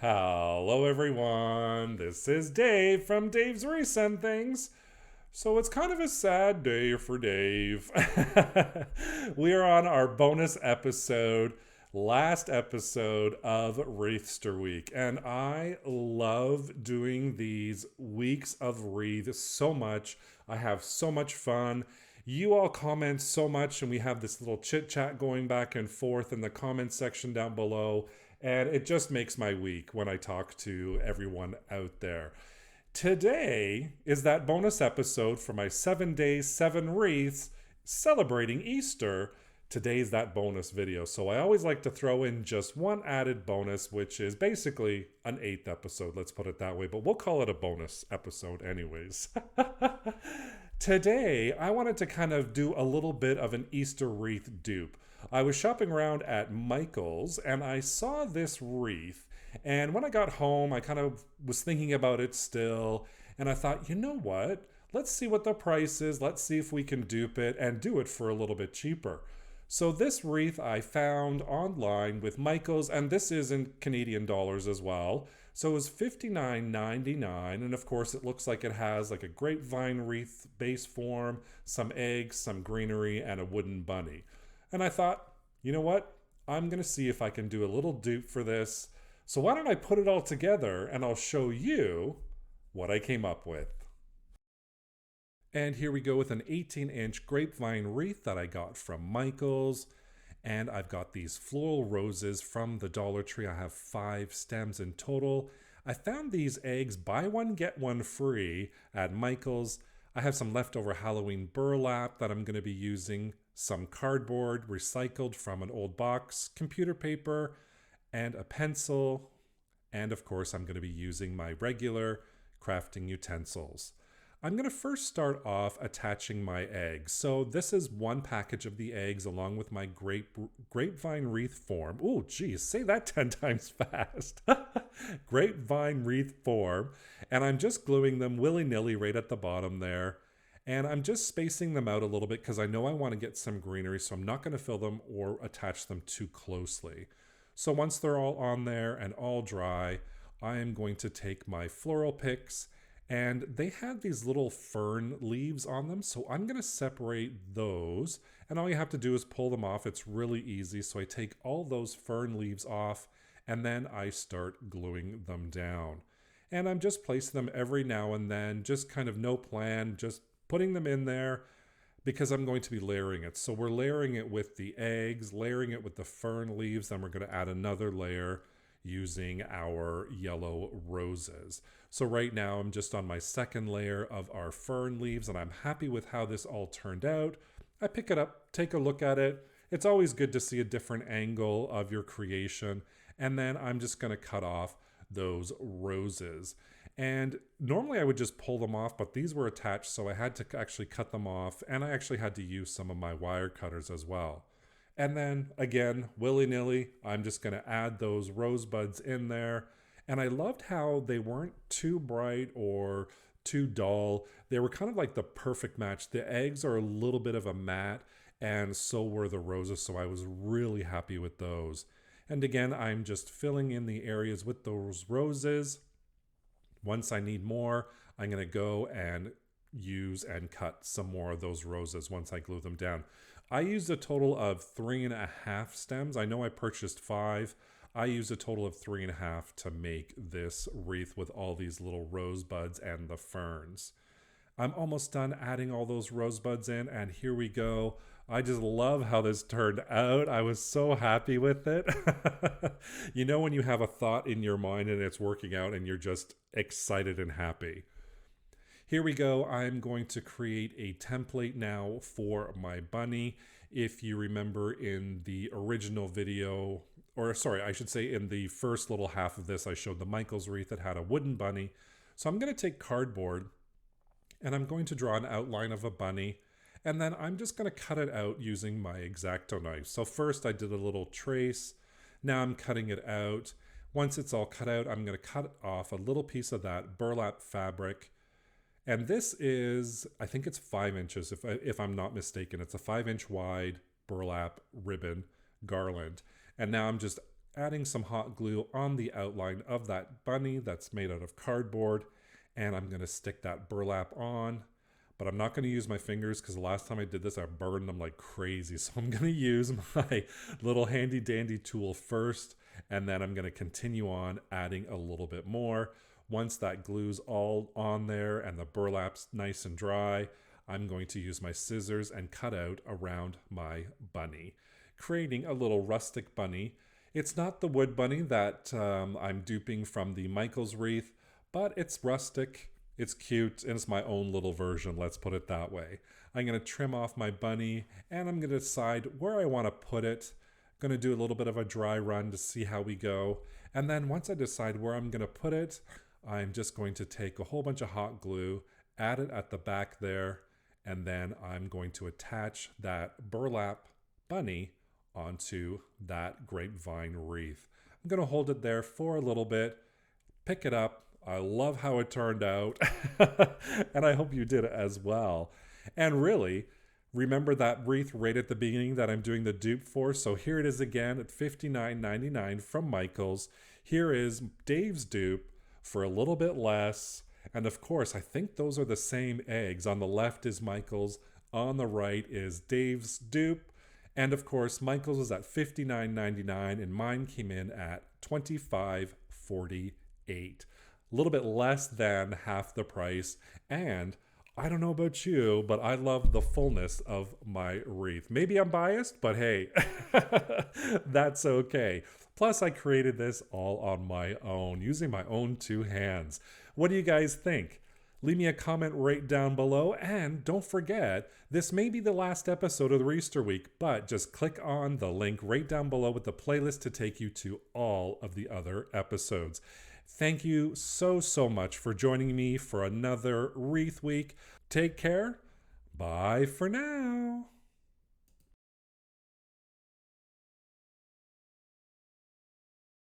Hello, everyone. This is Dave from Dave's Wreaths and Things. So it's kind of a sad day for Dave. We are on our bonus episode, last episode of Wreathster Week. And I love doing these weeks of Wreath so much. I have so much fun. You all comment so much, and we have this little chit chat going back and forth in the comment section down below. And it just makes my week when I talk to everyone out there. Today is that bonus episode for my 7 days, 7 wreaths celebrating Easter. Today's that bonus video. So I always like to throw in just one added bonus, which is basically an 8th episode. Let's put it that way, but we'll call it a bonus episode anyways. Today, I wanted to kind of do a little bit of an Easter wreath dupe. I was shopping around at Michael's and I saw this wreath. And when I got home, I kind of was thinking about it still. And I thought, you know what? Let's see what the price is. Let's see if we can dupe it and do it for a little bit cheaper. So this wreath I found online with Michael's, and this is in Canadian dollars as well. So it was $59.99, and of course it looks like it has like a grapevine wreath base form, some eggs, some greenery, and a wooden bunny. And I thought, you know what? I'm going to see if I can do a little dupe for this. So why don't I put it all together and I'll show you what I came up with. And here we go with an 18-inch grapevine wreath that I got from Michael's. And I've got these floral roses from the Dollar Tree. I have 5 stems in total. I found these eggs, buy one, get one free at Michael's. I have some leftover Halloween burlap that I'm going to be using, some cardboard recycled from an old box, computer paper, and a pencil. And of course, I'm going to be using my regular crafting utensils. I'm going to first start off attaching my eggs. So this is one package of the eggs along with my grapevine wreath form. Oh, geez, say that 10 times fast. Grapevine wreath form. And I'm just gluing them willy-nilly right at the bottom there. And I'm just spacing them out a little bit because I know I want to get some greenery, so I'm not going to fill them or attach them too closely. So once they're all on there and all dry, I am going to take my floral picks, and they had these little fern leaves on them, so I'm going to separate those, and all you have to do is pull them off. It's really easy. So I take all those fern leaves off, and then I start gluing them down. And I'm just placing them every now and then, just kind of no plan, just putting them in there because I'm going to be layering it. So we're layering it with the eggs, layering it with the fern leaves, then we're going to add another layer using our yellow roses. So right now I'm just on my second layer of our fern leaves, and I'm happy with how this all turned out. I pick it up, take a look at it. It's always good to see a different angle of your creation. And then I'm just going to cut off those roses. And normally I would just pull them off, but these were attached, so I had to actually cut them off, and I actually had to use some of my wire cutters as well. And then again, willy-nilly, I'm just going to add those rosebuds in there. And I loved how they weren't too bright or too dull. They were kind of like the perfect match. The eggs are a little bit of a matte, and so were the roses, so I was really happy with those. And again, I'm just filling in the areas with those roses. Once I need more, I'm going to go and use and cut some more of those roses once I glue them down. I used a total of 3.5 stems. I know I purchased 5. I used a total of 3.5 to make this wreath with all these little rosebuds and the ferns. I'm almost done adding all those rosebuds in, and here we go. I just love how this turned out. I was so happy with it. You know when you have a thought in your mind and it's working out and you're just excited and happy. Here we go. I'm going to create a template now for my bunny. If you remember in the original video, or sorry, I should say in the first little half of this, I showed the Michael's wreath that had a wooden bunny. So I'm going to take cardboard and I'm going to draw an outline of a bunny. And then I'm just going to cut it out using my X-Acto knife. So first I did a little trace. Now I'm cutting it out. Once it's all cut out, I'm going to cut off a little piece of that burlap fabric. And this is, I think it's 5 inches, if I'm not mistaken. It's a 5-inch wide burlap ribbon garland. And now I'm just adding some hot glue on the outline of that bunny that's made out of cardboard. And I'm going to stick that burlap on. But I'm not going to use my fingers because the last time I did this, I burned them like crazy. So I'm going to use my little handy dandy tool first. And then I'm going to continue on adding a little bit more. Once that glue's all on there and the burlap's nice and dry, I'm going to use my scissors and cut out around my bunny, creating a little rustic bunny. It's not the wood bunny that I'm duping from the Michaels wreath, but it's rustic, it's cute, and it's my own little version, let's put it that way. I'm going to trim off my bunny, and I'm going to decide where I want to put it. I'm going to do a little bit of a dry run to see how we go. And then once I decide where I'm going to put it, I'm just going to take a whole bunch of hot glue, add it at the back there, and then I'm going to attach that burlap bunny onto that grapevine wreath. I'm going to hold it there for a little bit, pick it up. I love how it turned out, and I hope you did as well. And really, remember that wreath right at the beginning that I'm doing the dupe for? So here it is again at $59.99 from Michaels. Here is Dave's dupe for a little bit less. And of course, I think those are the same eggs. On the left is Michael's, on the right is Dave's dupe. And of course, Michael's is at $59.99 and mine came in at $25.48. A little bit less than half the price. And I don't know about you, but I love the fullness of my wreath. Maybe I'm biased, but hey, that's okay. Plus, I created this all on my own, using my own two hands. What do you guys think? Leave me a comment right down below, and don't forget, this may be the last episode of the Wreathster Week, but just click on the link right down below with the playlist to take you to all of the other episodes. Thank you so much for joining me for another Wreath Week. Take care. Bye for now.